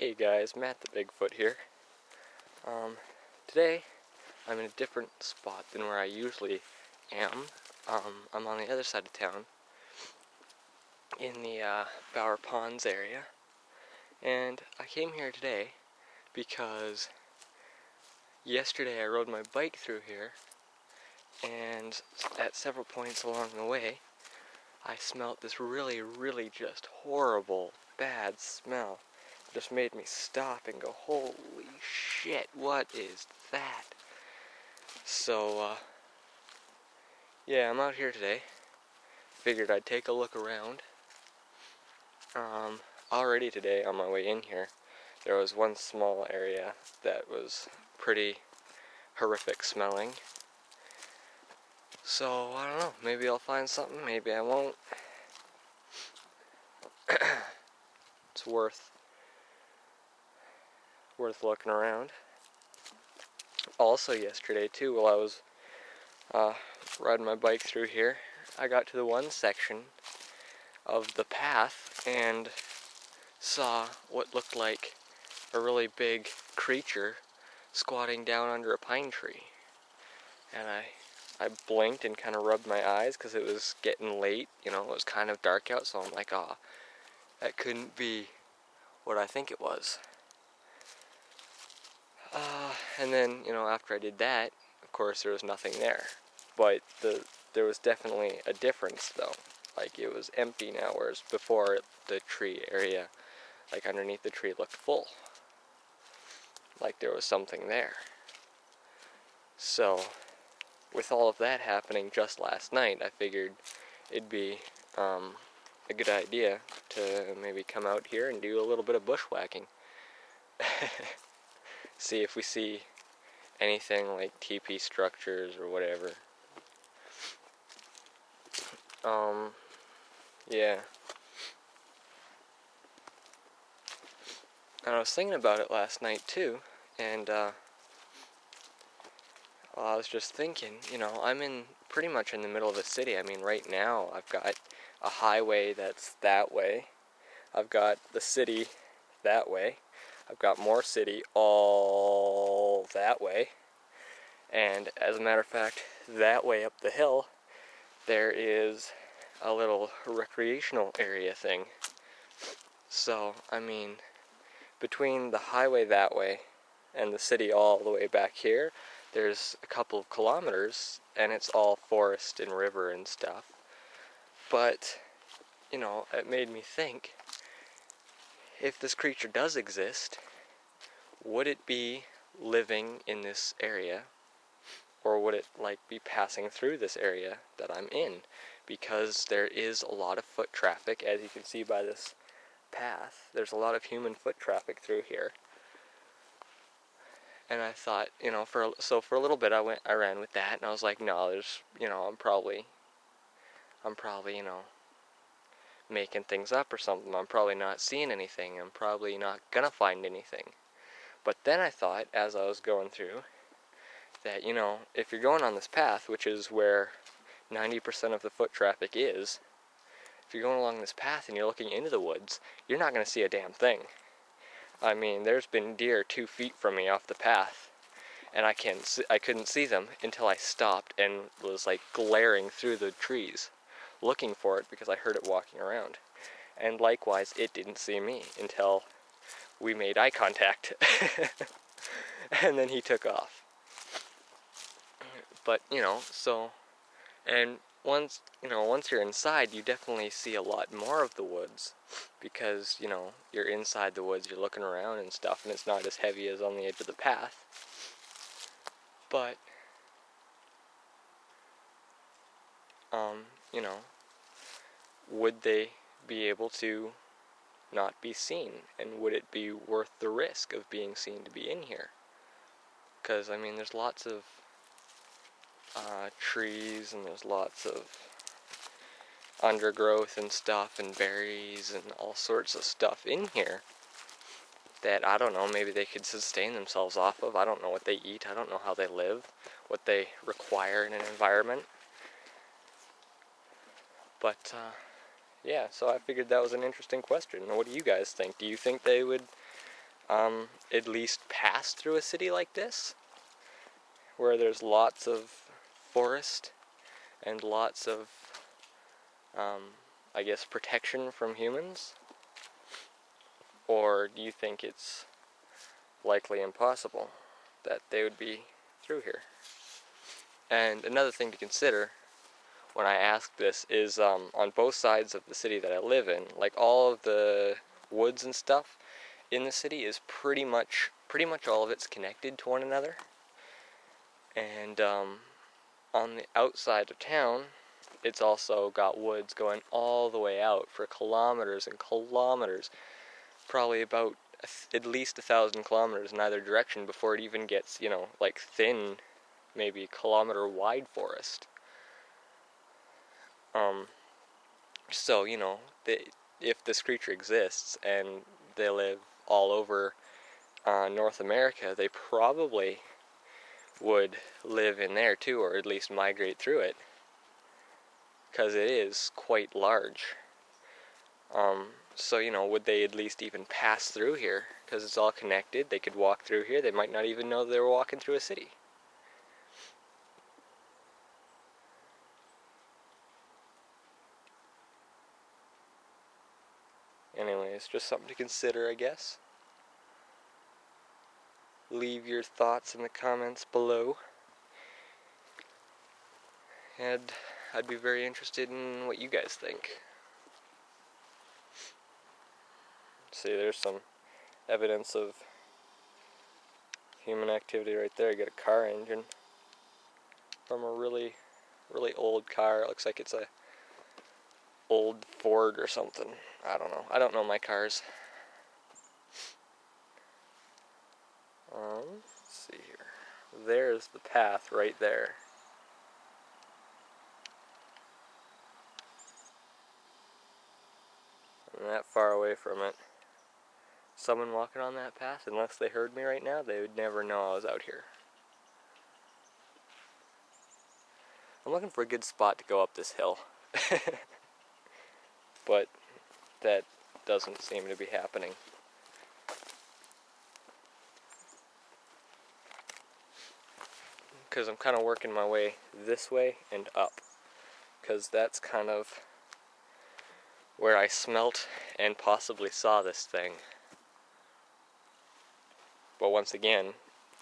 Hey guys, Matt the Bigfoot here. Today I'm in a different spot than where I usually am. I'm on the other side of town in the Bower Ponds area, and I came here today because yesterday I rode my bike through here, and at several points along the way I smelt this really just horrible, bad smell. Just made me stop and go, holy shit, what is that? So, yeah, I'm out here today. Figured I'd take a look around. Already today, on my way in here, there was one small area that was pretty horrific smelling. So, I don't know, maybe I'll find something, maybe I won't. It's worth looking around. Also yesterday too, while I was riding my bike through here, I got to the one section of the path and saw what looked like a really big creature squatting down under a pine tree. And I blinked and kind of rubbed my eyes because it was getting late, it was kind of dark out, so I'm like, oh, that couldn't be what I think it was. And then, after I did that, of course, there was nothing there. But there was definitely a difference, though. Like, it was empty now, whereas before, the tree area, like, underneath the tree looked full. Like, there was something there. So, with all of that happening just last night, I figured it'd be a good idea to maybe come out here and do a little bit of bushwhacking. See if we see anything like teepee structures or whatever. Yeah. And I was thinking about it last night too, and well, I was just thinking, I'm pretty much in the middle of the city. I mean, right now I've got a highway that's that way. I've got the city that way. I've got more city all that way. And as a matter of fact, that way up the hill, there is a little recreational area thing. So, I mean, between the highway that way and the city all the way back here, there's a couple of kilometers, and it's all forest and river and stuff. But, it made me think, if this creature does exist, would it be living in this area, or would it be passing through this area that I'm in? Because there is a lot of foot traffic, as you can see by this path. There's a lot of human foot traffic through here. And I thought, for a little bit I ran with that, and I was like, no, there's, I'm probably, making things up or something. I'm probably not seeing anything. I'm probably not gonna find anything. But then I thought, as I was going through, that, if you're going on this path, which is where 90% of the foot traffic is, if you're going along this path and you're looking into the woods, you're not going to see a damn thing. I mean, there's been deer 2 feet from me off the path, and I couldn't see them until I stopped and was glaring through the trees, looking for it because I heard it walking around. And likewise, it didn't see me until we made eye contact. And then he took off. But, and once you're inside, you definitely see a lot more of the woods, because, you're inside the woods, you're looking around and stuff, and it's not as heavy as on the edge of the path. But, would they be able to not be seen, and would it be worth the risk of being seen to be in here? Because, I mean, there's lots of trees, and there's lots of undergrowth and stuff, and berries, and all sorts of stuff in here that, I don't know, maybe they could sustain themselves off of. I don't know what they eat, I don't know how they live, what they require in an environment. But, yeah, so I figured that was an interesting question. What do you guys think? Do you think they would at least pass through a city like this, where there's lots of forest and lots of, I guess, protection from humans? Or do you think it's likely impossible that they would be through here? And another thing to consider when I ask this is on both sides of the city that I live in, like all of the woods and stuff in the city is pretty much all of it's connected to one another. And on the outside of town, it's also got woods going all the way out for kilometers and kilometers, probably about at least 1,000 kilometers in either direction before it even gets, like thin, maybe kilometer wide forest. So, if this creature exists and they live all over North America, they probably would live in there too, or at least migrate through it, because it is quite large. So, would they at least even pass through here? Because it's all connected, they could walk through here, they might not even know they were walking through a city. Anyways, just something to consider, I guess. Leave your thoughts in the comments below. And I'd be very interested in what you guys think. See, there's some evidence of human activity right there. You got a car engine from a really, really old car. It looks like it's a old Ford or something. I don't know. I don't know my cars. Let's see here. There's the path right there. I'm that far away from it. Someone walking on that path, unless they heard me right now, they would never know I was out here. I'm looking for a good spot to go up this hill. But that doesn't seem to be happening. Because I'm kind of working my way this way and up. Because that's kind of where I smelt and possibly saw this thing. But once again,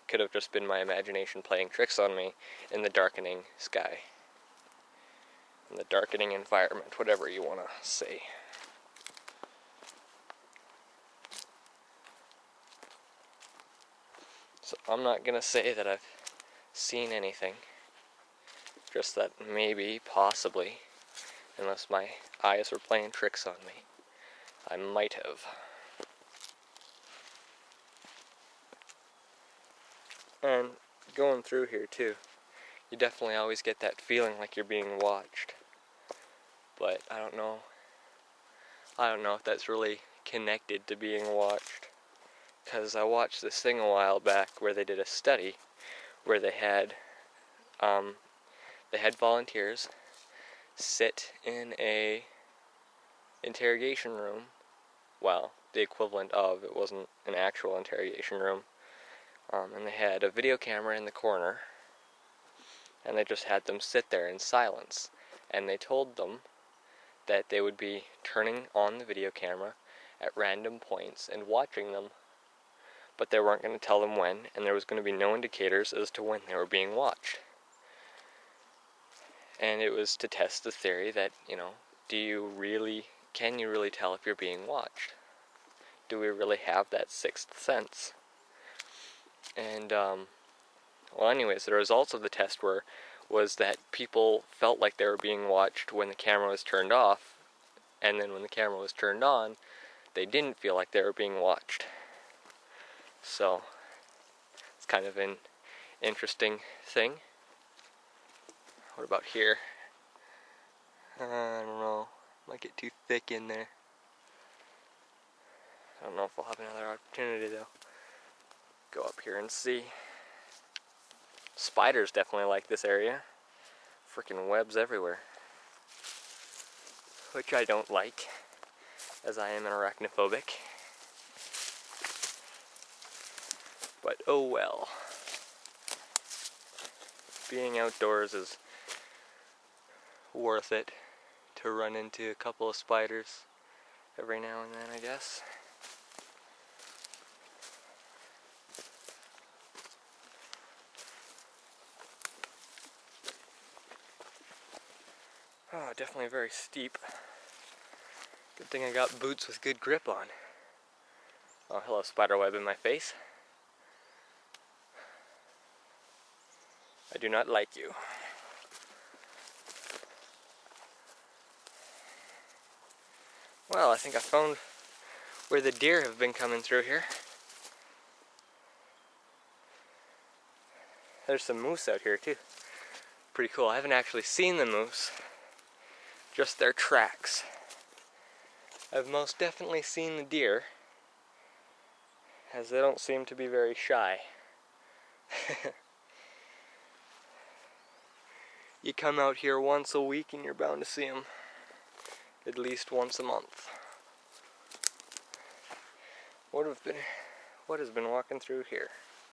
could have just been my imagination playing tricks on me in the darkening sky. In the darkening environment, whatever you want to say. So I'm not going to say that I've seen anything. Just that maybe, possibly, unless my eyes were playing tricks on me, I might have. And going through here too, you definitely always get that feeling like you're being watched. But I don't know if that's really connected to being watched. Because I watched this thing a while back where they did a study where they had volunteers sit in a interrogation room. Well, the equivalent of, it wasn't an actual interrogation room. And they had a video camera in the corner, and they just had them sit there in silence. And they told them that they would be turning on the video camera at random points and watching them, but they weren't going to tell them when, and there was going to be no indicators as to when they were being watched. And it was to test the theory that, can you really tell if you're being watched? Do we really have that sixth sense? And, anyways, the results of the test was that people felt like they were being watched when the camera was turned off, and then when the camera was turned on, they didn't feel like they were being watched. So, it's kind of an interesting thing. What about here? I don't know. Might get too thick in there. I don't know if we'll have another opportunity though. Go up here and see. Spiders definitely like this area. Freaking webs everywhere. Which I don't like, as I am an arachnophobic. But oh well. Being outdoors is worth it to run into a couple of spiders every now and then, I guess. Oh, definitely very steep. Good thing I got boots with good grip on. Oh, hello, spiderweb in my face. I do not like you. Well, I think I found where the deer have been coming through here. There's some moose out here too. Pretty cool. I haven't actually seen the moose, just their tracks. I've most definitely seen the deer, as they don't seem to be very shy. You come out here once a week and you're bound to see them at least once a month. What has been walking through here?